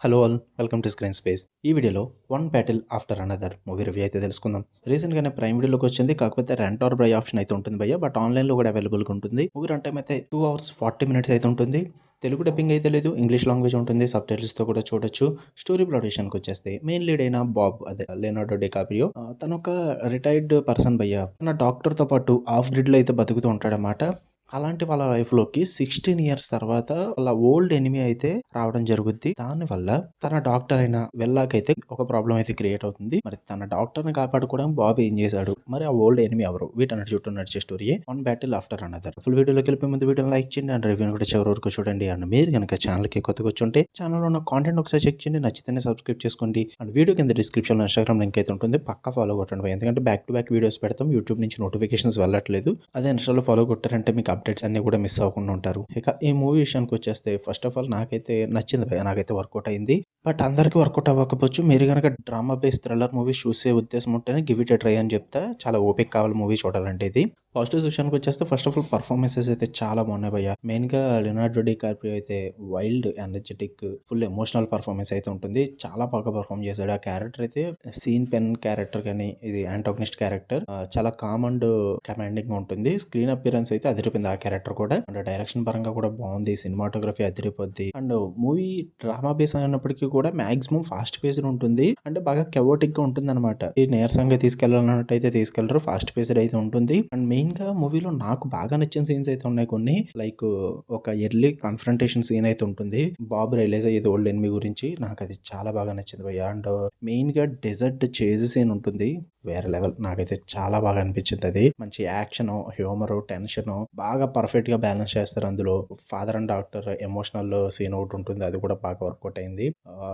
Hello all, welcome to screen space. ఈ వీడియోలో one battle after another movie review అయితే తెలుసుకుందాం. రీసెంట్గానే ప్రైమ్ వీడియోలోకి వచ్చింది. కాకపోతే రెంట్ ఆర్ బై ఆప్షన్ అయితే ఉంటుంది భయ్య. బట్ ఆన్లైన్లో కూడా అవైలబుల్గా ఉంటుంది. మూవీ రన్ టైం అయితే 2 hours 40 minutes అయితే ఉంటుంది. తెలుగు డబ్బింగ్ అయితే లేదు, ఇంగ్లీష్ లాంగ్వేజ్ ఉంటుంది. సబ్ టైటిల్స్తో కూడా చూడొచ్చు. స్టోరీ ప్లాట్ విషయానికి వచ్చేస్తే మెయిన్ లీడ్ అయిన బాబ్, అదే లెనార్డో డికాప్రియో, తను ఒక రిటైర్డ్ పర్సన్ భయ్య. తన డాక్టర్తో పాటు ఆఫ్ గ్రిడ్లో అయితే బతుకుతూ ఉంటాడనమాట. అలాంటి వాళ్ళ లైఫ్‌లోకి 16 ఇయర్స్ తర్వాత వాళ్ళ ఓల్డ్ ఎనిమీ అయితే రావడం జరుగుద్ది. దానివల్ల తన డాక్టర్ అయిన వెల్లాకైతే ఒక ప్రాబ్లమ్ అయితే క్రియేట్ అవుతుంది. మరి తన డాక్టర్‌ని కాపాడుకోవడానికి బాబ్ ఏం చేశాడు? మరి ఆ ఓల్డ్ ఎనిమీ ఎవరు? వీటన్నిటి చుట్టూ నడిచే స్టోరీయే one battle after another. Full వీడియోలోకి వెళ్ళిపోయే ముందు వీడియోని లైక్ చేయండి అండ్ రివ్యూని కూడా చివరి వరకు చూడండి. అండ్ మీరు కనుక ఛానల్‌కి కొత్తగా వచ్చుంటే ఛానల్‌లో ఉన్న కాంటెంట్ ఒకసారి చెక్ చేయండి. నచ్చితేనే సబ్స్క్రైబ్ చేసుకోండి. అండ్ వీడియో కింద డిస్క్రిప్షన్‌లో ఇన్‌స్టాగ్రామ్ లింక్ అయితే ఉంటుంది. పక్కా ఫాలో కొట్టండి. ఎందుకంటే బ్యాక్ టు బ్యాక్ వీడియోస్ పెడతాం. యూట్యూబ్ నుంచి నోటిఫికేషన్స్ వెళ్ళట్లేదు. అదే ఇన్‌స్టాలో ఫాలో కొట్టారంటే మీకు అప్డేట్స్ అన్నీ కూడా మిస్ అవ్వకుండా ఉంటారు. ఇక ఈ మూవీ విషయానికి వచ్చేస్తే ఫస్ట్ ఆఫ్ ఆల్ నాకైతే నచ్చింది భయ్య. నాకైతే వర్కౌట్ అయింది. బట్ అందరికీ వర్కౌట్ అవ్వకపోవచ్చు. మీరు గనక డ్రామా బేస్డ్ థ్రిల్లర్ మూవీస్ చూసే ఉద్దేశం ఉంటేనే గివ్ ఇట్ ఎ ట్రై అని చెప్తా. చాలా ఓపిక కావాలి మూవీ చూడాలంటే ఇది. పాజిటివ్స్ విషయానికి వచ్చేస్తే ఫస్ట్ ఆఫ్ ఆల్ పర్ఫార్మెన్సెస్ అయితే చాలా బాగున్నాయి భయ్య. మెయిన్‌గా లియోనార్డో డికాప్రియో అయితే wild, energetic, full emotional performance అయితే ఉంటుంది. చాలా బాగా పర్ఫార్మ్ చేశాడు. ఆ క్యారెక్టర్ అయితే సీన్ పెన్ క్యారెక్టర్ కానీ, ఇది యాంటాగనిస్ట్ క్యారెక్టర్ చాలా కామ్ అండ్ కమాండింగ్ ఉంటుంది. స్క్రీన్ అపియరెన్స్ అయితే అదిరిపోయింది ఆ క్యారెక్టర్ కూడా. అండ్ డైరెక్షన్ పరంగా కూడా బాగుంది. సినిమాటోగ్రఫీ అదిరిపోద్ది. అండ్ మూవీ డ్రామా బేస్ అయినప్పటికీ కూడా మాక్సిమం ఫాస్ట్ పేస్డ్ ఉంటుంది. అంటే బాగా కెవోటిక్ గా ఉంటుంది అనమాట. ఈ నీరసంగా తీసుకెళ్ళాలన్నట్టు అయితే తీసుకెళ్లరు. ఫాస్ట్ పేస్డ్ అయితే ఉంటుంది. అండ్ మెయిన్ గా మూవీలో నాకు బాగా నచ్చిన సీన్స్ అయితే ఉన్నాయి కొన్ని. లైక్ ఒక ఎర్లీ కన్ఫ్రంటేషన్ సీన్ అయితే ఉంటుంది. బాబు రిలీజ్ అయ్యేది ఓల్డ్ ఎనిమీ గురించి. నాకు అది చాలా బాగా నచ్చింది భయ్య. అండ్ మెయిన్ గా డెజర్ట్ చేజ్ సీన్ ఉంటుంది. వేరే లెవెల్. నాకైతే చాలా బాగా అనిపించింది అది. మంచి యాక్షన్, హ్యూమర్, టెన్షన్ బాగా పర్ఫెక్ట్ గా బ్యాలెన్స్ చేస్తారు అందులో. Father and doctor emotional scene ఒకటి ఉంటుంది. అది కూడా బాగా వర్కౌట్ అయింది.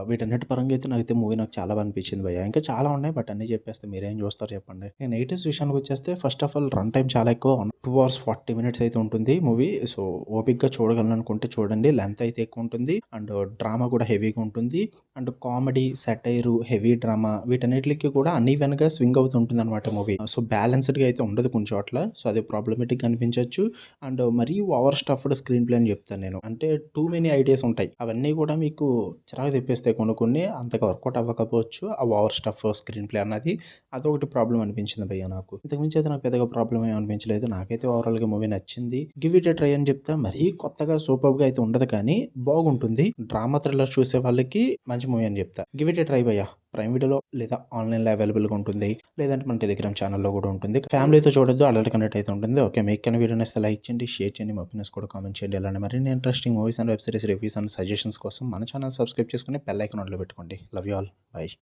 వీటన్నిటి పరంగా అయితే నాకైతే మూవీ నాకు చాలా బాగా అనిపించింది భయ్య. ఇంకా చాలా ఉన్నాయి బట్ అన్ని చెప్పేస్తే మీరేం చూస్తారు చెప్పండి. నేను నెగటివ్స్ విషయానికి వచ్చేస్తే first of all run time చాలా ఎక్కువ. 2 hours 40 minutes అయితే ఉంటుంది మూవీ. సో ఓపిక్గా చూడగలనుకుంటే చూడండి. లెంత్ అయితే ఎక్కువ ఉంటుంది. అండ్ డ్రామా కూడా హెవీగా ఉంటుంది. And comedy, satire, heavy drama వీటన్నిటికి కూడా అన్ఈవెన్ గా స్వింగ్ అవుతుంటుంది అనమాట మూవీ. సో బ్యాలెన్స్డ్ గా అయితే ఉండదు కొన్ని చోట్ల. సో అది ప్రాబ్లమేటిక్ అనిపించవచ్చు. అండ్ మరీ ఓవర్ స్టఫ్డ్ స్క్రీన్ ప్లే అని చెప్తాను నేను. అంటే టూ మెనీ ఐడియాస్ ఉంటాయి. అవన్నీ కూడా మీకు చిరాకు తెప్పిస్తాయి. కొన్ని అంతగా వర్కౌట్ అవ్వకపోవచ్చు. ఆ ఓవర్ స్టఫ్ స్క్రీన్ ప్లే అన్నది అదొకటి ప్రాబ్లం అనిపించింది భయ్య నాకు. ఇంతకుమించి అయితే నాకు పెద్దగా ప్రాబ్లం ఏమి అనిపించలేదు. నాకైతే ఓవరాల్ గా మూవీ నచ్చింది. గివ్ ఇట్ ఎ ట్రై అని చెప్తా. మరీ కొత్తగా సూపర్ గా అయితే ఉండదు కానీ బాగుంటుంది. డ్రామా థ్రిల్లర్ చూసే వాళ్ళకి మంచి మూవీ అని చెప్తా. గివ్ ఇట్ ఎ ట్రై భయ్య. ప్రైమ్ వీడియోలో లేదా ఆన్లైన్లో అవైలబుల్గా ఉంటుంది. లేదంటే మన టెలిగ్రామ్ ఛానల్లో కూడా ఉంటుంది. ఫ్యామిలీతో చూడొద్దు, అడల్ట్ కంటెంట్ అయితే ఉంటుంది. ఓకే, మీకు కానీ వీడియో నచ్చితే లైక్ చేయండి, షేర్ చేయండి, మీ ఒపీనియన్స్ కూడా కామెంట్ చేయండి. అలానే మరిన్ని interesting movies and web series reviews and suggestions కోసం మన ఛానల్ సబ్స్క్రైబ్ చేసుకుని బెల్ ఐకాన్ ఆన్లో పెట్టుకోండి. Love you all. బై.